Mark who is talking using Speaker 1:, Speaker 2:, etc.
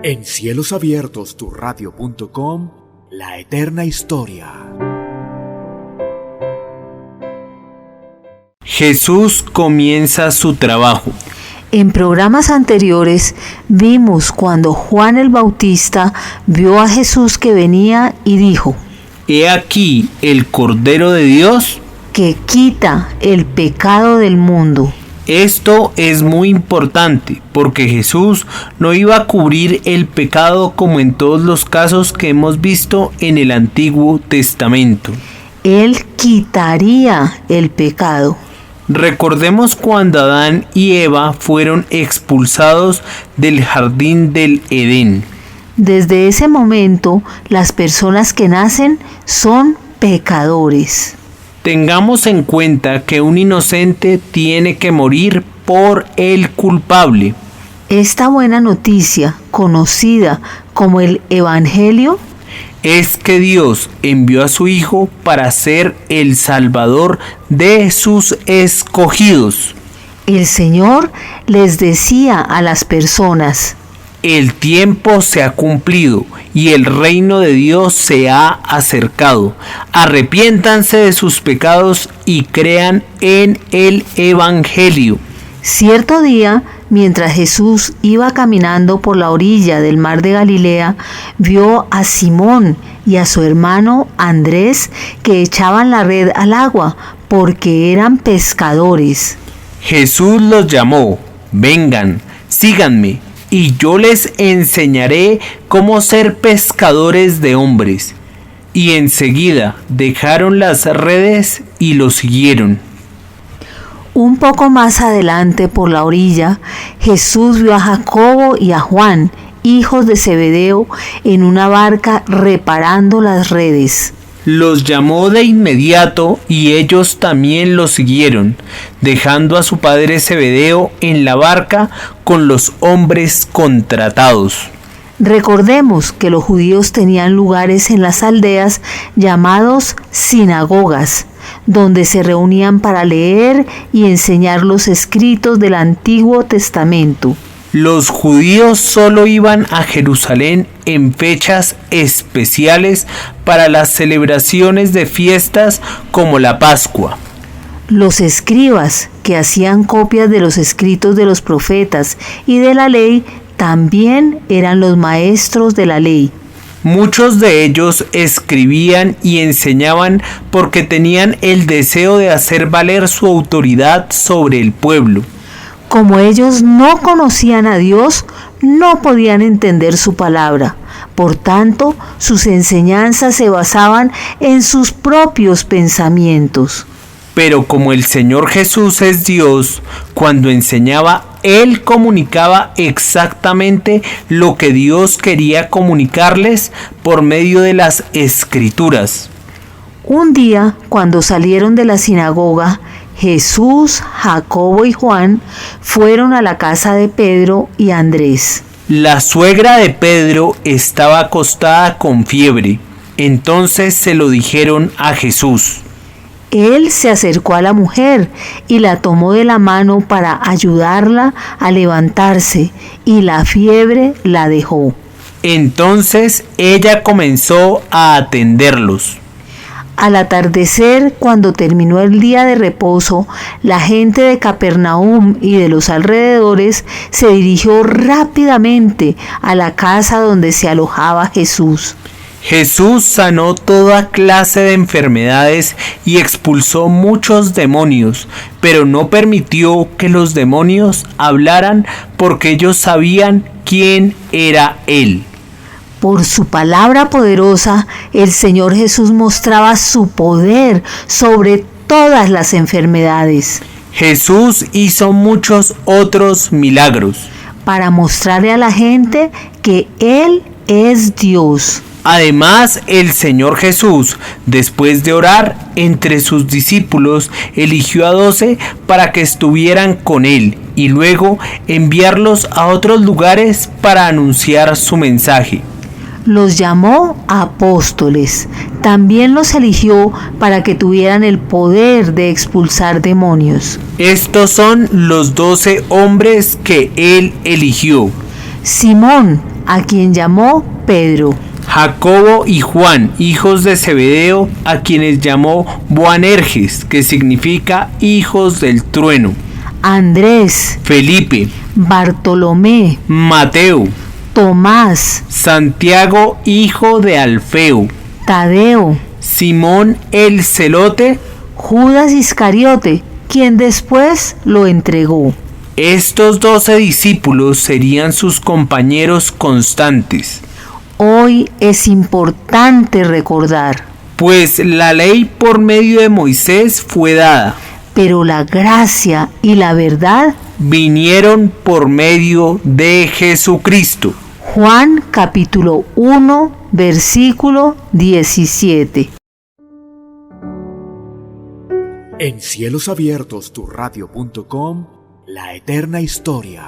Speaker 1: En Cielos Abiertos, turradio.com, la eterna historia.
Speaker 2: Jesús comienza su trabajo.
Speaker 3: En programas anteriores vimos cuando Juan el Bautista vio a Jesús que venía y dijo:
Speaker 2: He aquí el Cordero de Dios
Speaker 3: que quita el pecado del mundo.
Speaker 2: Esto es muy importante porque Jesús no iba a cubrir el pecado como en todos los casos que hemos visto en el Antiguo Testamento.
Speaker 3: Él quitaría el pecado.
Speaker 2: Recordemos cuando Adán y Eva fueron expulsados del jardín del Edén.
Speaker 3: Desde ese momento, las personas que nacen son pecadores.
Speaker 2: Tengamos en cuenta que un inocente tiene que morir por el culpable.
Speaker 3: Esta buena noticia, conocida como el Evangelio,
Speaker 2: es que Dios envió a su Hijo para ser el Salvador de sus escogidos.
Speaker 3: El Señor les decía a las personas:
Speaker 2: el tiempo se ha cumplido y el reino de Dios se ha acercado. Arrepiéntanse de sus pecados y crean en el Evangelio.
Speaker 3: Cierto día, mientras Jesús iba caminando por la orilla del mar de Galilea, vio a Simón y a su hermano Andrés que echaban la red al agua porque eran pescadores.
Speaker 2: Jesús los llamó: vengan, síganme, y yo les enseñaré cómo ser pescadores de hombres. Y enseguida dejaron las redes y lo siguieron.
Speaker 3: Un poco más adelante por la orilla, Jesús vio a Jacobo y a Juan, hijos de Zebedeo, en una barca reparando las redes.
Speaker 2: Los llamó de inmediato y ellos también lo siguieron, dejando a su padre Zebedeo en la barca con los hombres contratados.
Speaker 3: Recordemos que los judíos tenían lugares en las aldeas llamados sinagogas, donde se reunían para leer y enseñar los escritos del Antiguo Testamento.
Speaker 2: Los judíos solo iban a Jerusalén en fechas especiales para las celebraciones de fiestas como la Pascua.
Speaker 3: Los escribas, que hacían copias de los escritos de los profetas y de la ley, también eran los maestros de la ley.
Speaker 2: Muchos de ellos escribían y enseñaban porque tenían el deseo de hacer valer su autoridad sobre el pueblo.
Speaker 3: Como ellos no conocían a Dios, no podían entender su palabra. Por tanto, sus enseñanzas se basaban en sus propios pensamientos.
Speaker 2: Pero como el Señor Jesús es Dios, cuando enseñaba, Él comunicaba exactamente lo que Dios quería comunicarles por medio de las Escrituras.
Speaker 3: Un día, cuando salieron de la sinagoga, Jesús, Jacobo y Juan fueron a la casa de Pedro y Andrés.
Speaker 2: La suegra de Pedro estaba acostada con fiebre. Entonces se lo dijeron a Jesús.
Speaker 3: Él se acercó a la mujer y la tomó de la mano para ayudarla a levantarse, y la fiebre la dejó.
Speaker 2: Entonces ella comenzó a atenderlos.
Speaker 3: Al atardecer, cuando terminó el día de reposo, la gente de Capernaum y de los alrededores se dirigió rápidamente a la casa donde se alojaba Jesús.
Speaker 2: Jesús sanó toda clase de enfermedades y expulsó muchos demonios, pero no permitió que los demonios hablaran porque ellos sabían quién era Él.
Speaker 3: Por su palabra poderosa, el Señor Jesús mostraba su poder sobre todas las enfermedades.
Speaker 2: Jesús hizo muchos otros milagros
Speaker 3: para mostrarle a la gente que Él es Dios.
Speaker 2: Además, el Señor Jesús, después de orar entre sus discípulos, eligió a 12 para que estuvieran con Él y luego enviarlos a otros lugares para anunciar su mensaje.
Speaker 3: Los llamó apóstoles. También los eligió para que tuvieran el poder de expulsar demonios.
Speaker 2: Estos son los 12 hombres que Él eligió.
Speaker 3: Simón, a quien llamó Pedro,
Speaker 2: Jacobo y Juan, hijos de Zebedeo, a quienes llamó Boanerges, que significa hijos del trueno,
Speaker 3: Andrés,
Speaker 2: Felipe,
Speaker 3: Bartolomé,
Speaker 2: Mateo,
Speaker 3: Tomás,
Speaker 2: Santiago, hijo de Alfeo,
Speaker 3: Tadeo,
Speaker 2: Simón el Celote.
Speaker 3: Judas Iscariote, quien después lo entregó.
Speaker 2: Estos 12 discípulos serían sus compañeros constantes,
Speaker 3: Hoy es importante recordar,
Speaker 2: pues la ley por medio de Moisés fue dada,
Speaker 3: pero la gracia y la verdad.
Speaker 2: vinieron por medio de Jesucristo.
Speaker 3: Juan capítulo 1, versículo 17.
Speaker 1: En cielosabiertos, tu radio.com, la eterna historia.